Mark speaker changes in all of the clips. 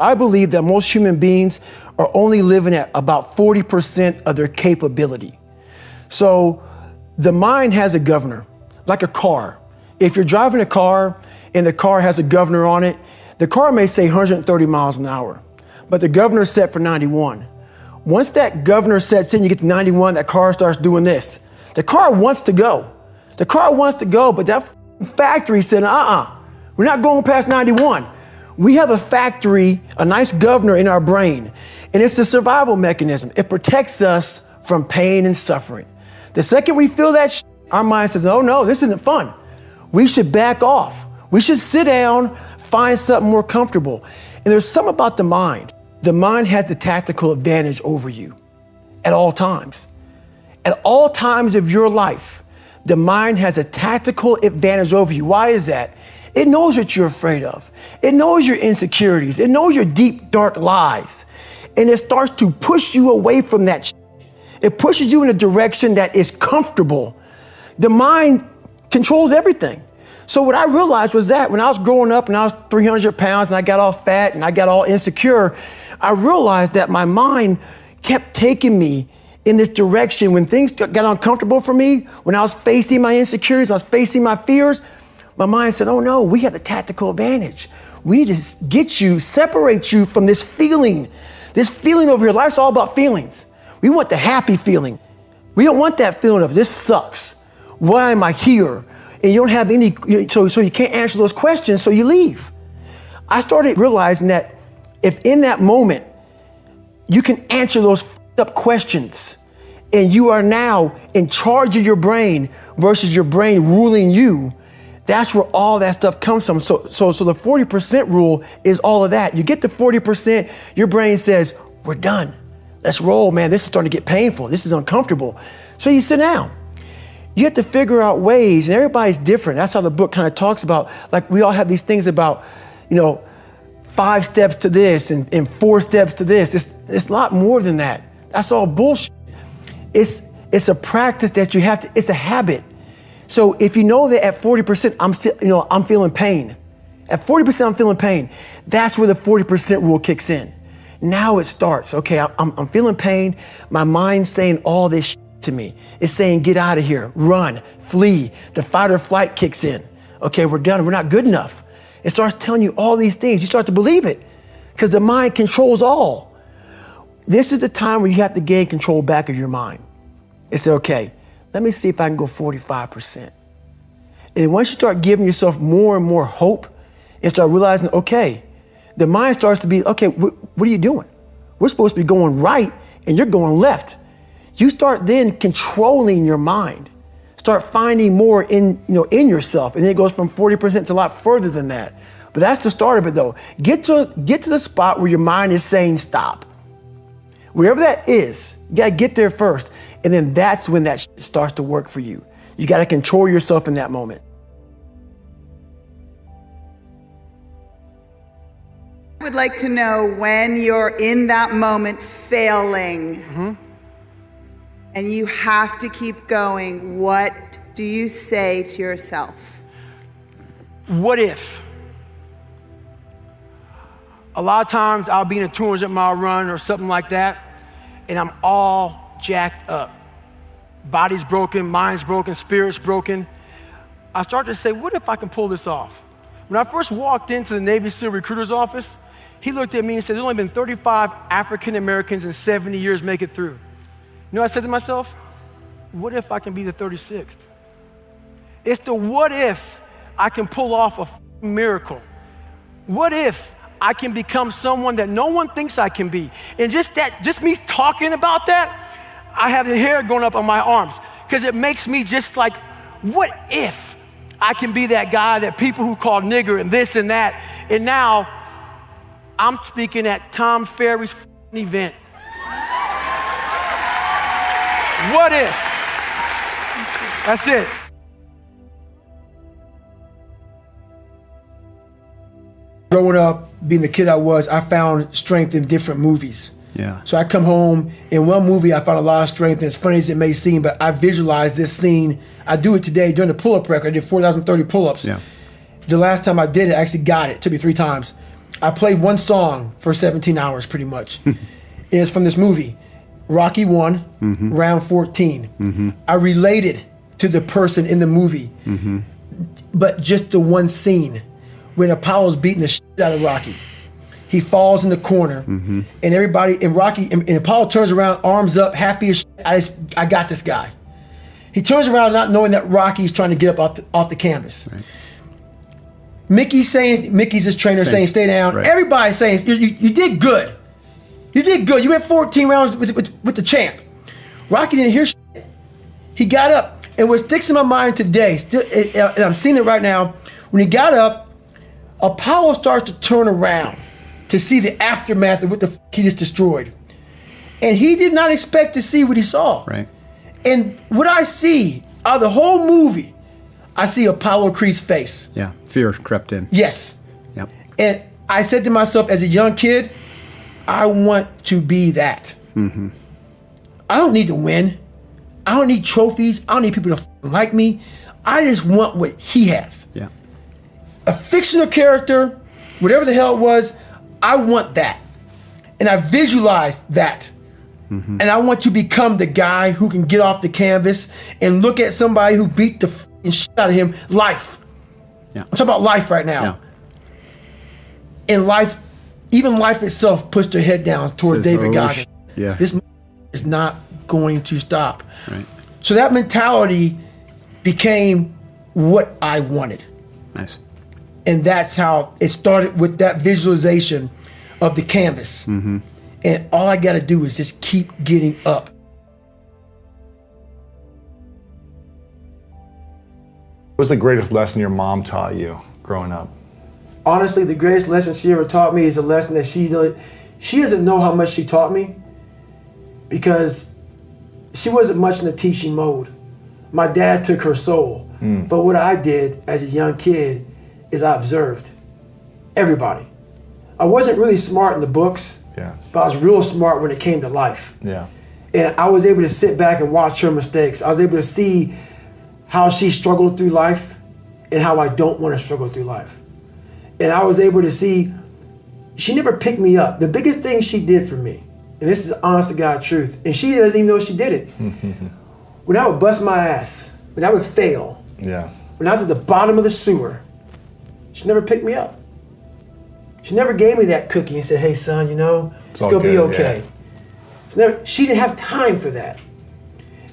Speaker 1: I believe that most human beings are only living at about 40% of their capability. So the mind has a governor, like a car. If you're driving a car and the car has a governor on it, the car may say 130 miles an hour, but the governor is set for 91. Once that governor sets in, you get to 91, that car starts doing this. The car wants to go. The car wants to go, but that factory said, we're not going past 91. We have a factory, a nice governor in our brain, and it's a survival mechanism. It protects us from pain and suffering. The second we feel that, our mind says, oh no, this isn't fun. We should back off. We should sit down, find something more comfortable. And there's something about the mind. The mind has the tactical advantage over you at all times. At all times of your life, the mind has a tactical advantage over you. Why is that? It knows what you're afraid of. It knows your insecurities. It knows your deep, dark lies. And it starts to push you away from that. It pushes you in a direction that is comfortable. The mind controls everything. So what I realized was that when I was growing up and I was 300 pounds and I got all fat and I got all insecure, I realized that my mind kept taking me in this direction. When things got uncomfortable for me, when I was facing my insecurities, I was facing my fears, my mind said, oh no, we have the tactical advantage. We need to get you, separate you from this feeling over here. Life's all about feelings. We want the happy feeling. We don't want that feeling of this sucks. Why am I here? And you don't have any, so you can't answer those questions, so you leave. I started realizing that if in that moment you can answer those up questions and you are now in charge of your brain versus your brain ruling you, that's where all that stuff comes from. So the 40% rule is all of that. You get to 40%, your brain says, we're done. Let's roll, man. This is starting to get painful. This is uncomfortable. So you sit down. You have to figure out ways, and everybody's different. That's how the book kind of talks about, like we all have these things about, 5 steps to this and 4 steps to this. It's a lot more than that. That's all bullshit. It's a practice that you have to, it's a habit. So if you know that at 40%, I'm feeling pain. At 40%, I'm feeling pain. That's where the 40% rule kicks in. Now it starts. Okay, I'm feeling pain. My mind's saying all this shit to me. It's saying, get out of here, run, flee. The fight or flight kicks in. Okay, we're done. We're not good enough. It starts telling you all these things. You start to believe it because the mind controls all. This is the time where you have to gain control back of your mind. It's okay, let me see if I can go 45%. And once you start giving yourself more and more hope and start realizing, okay, the mind starts to be, okay, what are you doing? We're supposed to be going right and you're going left. You start then controlling your mind. Start finding more in yourself. And then it goes from 40% to a lot further than that. But that's the start of it though. Get to the spot where your mind is saying stop. Wherever that is, you gotta get there first. And then that's when that shit starts to work for you. You gotta control yourself in that moment.
Speaker 2: I would like to know when you're in that moment failing and you have to keep going, what do you say to yourself?
Speaker 1: What if? A lot of times I'll be in a 200-mile run or something like that, and I'm all jacked up. Body's broken, mind's broken, spirit's broken. I start to say, what if I can pull this off? When I first walked into the Navy SEAL recruiter's office, he looked at me and said, there's only been 35 African Americans in 70 years make it through. You know what I said to myself? What if I can be the 36th? It's the what if I can pull off a miracle. What if I can become someone that no one thinks I can be? And just me talking about that, I have the hair going up on my arms because it makes me just like, what if I can be that guy that people who call nigger and this and that, and now I'm speaking at Tom Ferry's event. What if? That's it. Growing up, being the kid I was, I found strength in different movies.
Speaker 3: Yeah.
Speaker 1: So I come home, in one movie I found a lot of strength, and as funny as it may seem, but I visualized this scene. I do it today during the pull-up record. I did 4,030 pull-ups.
Speaker 3: Yeah.
Speaker 1: The last time I did it, I actually got it. It took me 3 times. I played one song for 17 hours pretty much. It's from this movie, Rocky 1, round 14. I related to the person in the movie, but just the one scene when Apollo's beating the shit out of Rocky. He falls in the corner, and everybody, and Rocky, and Apollo turns around, arms up, happy as shit. I got this guy. He turns around not knowing that Rocky's trying to get up off the canvas. Right. Mickey's his trainer saying, stay down. Right. Everybody's saying, you did good. You did good. You went 14 rounds with the champ. Rocky didn't hear shit. He got up, and what sticks in my mind today, and I'm seeing it right now, when he got up, Apollo starts to turn around to see the aftermath of what the fuck he just destroyed. And he did not expect to see what he saw. Right. And what I see out of the whole movie, I see Apollo Creed's face.
Speaker 3: Yeah, fear crept in.
Speaker 1: Yes.
Speaker 3: Yep.
Speaker 1: And I said to myself as a young kid, I want to be that. I don't need to win. I don't need trophies. I don't need people to like me. I just want what he has.
Speaker 3: Yeah.
Speaker 1: A fictional character, whatever the hell it was, I want that. And I visualized that. And I want to become the guy who can get off the canvas and look at somebody who beat the fucking shit out of him. Life. Yeah. I'm talking about life right now. Yeah. And life, even life itself, puts their head down towards David Goggins.
Speaker 3: Yeah.
Speaker 1: This is not going to stop.
Speaker 3: Right.
Speaker 1: So that mentality became what I wanted.
Speaker 3: Nice.
Speaker 1: And that's how it started, with that visualization of the canvas. And all I got to do is just keep getting up.
Speaker 4: What was the greatest lesson your mom taught you growing up?
Speaker 1: Honestly, the greatest lesson she ever taught me is a lesson that she doesn't know how much she taught me, because she wasn't much in the teaching mode. My dad took her soul. But what I did as a young kid is I observed everybody. I wasn't really smart in the books, but I was real smart when it came to life. And I was able to sit back and watch her mistakes. I was able to see how she struggled through life and how I don't want to struggle through life. And I was able to see, she never picked me up. The biggest thing she did for me, and this is the honest to God truth, and she doesn't even know she did it. When I would bust my ass, when I would fail, when I was at the bottom of the sewer, she never picked me up. She never gave me that cookie and said, hey son, you know, it's gonna be okay. She didn't have time for that.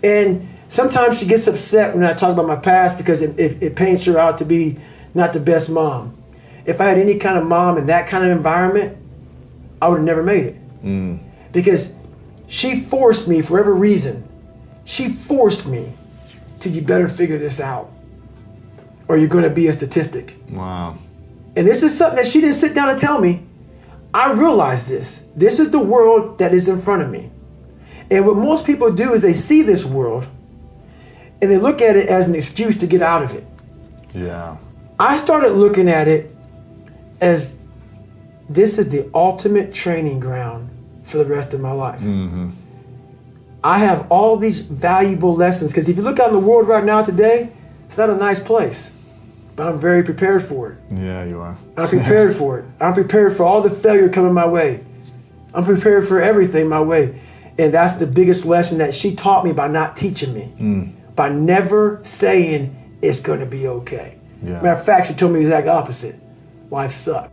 Speaker 1: And sometimes she gets upset when I talk about my past because it paints her out to be not the best mom. If I had any kind of mom in that kind of environment, I would have never made it. Because she forced me, for whatever reason, she forced me to, you better figure this out or you're gonna be a statistic.
Speaker 4: Wow.
Speaker 1: And this is something that she didn't sit down and tell me. I realized this. This is the world that is in front of me. And what most people do is they see this world and they look at it as an excuse to get out of it.
Speaker 4: Yeah.
Speaker 1: I started looking at it as this is the ultimate training ground for the rest of my life. I have all these valuable lessons, because if you look out in the world right now today, it's not a nice place. But I'm very prepared for it.
Speaker 4: Yeah, you are.
Speaker 1: I'm prepared for it. I'm prepared for all the failure coming my way. I'm prepared for everything my way. And that's the biggest lesson that she taught me by not teaching me. By never saying it's going to be okay. Matter of fact, she told me the exact opposite. Life sucks.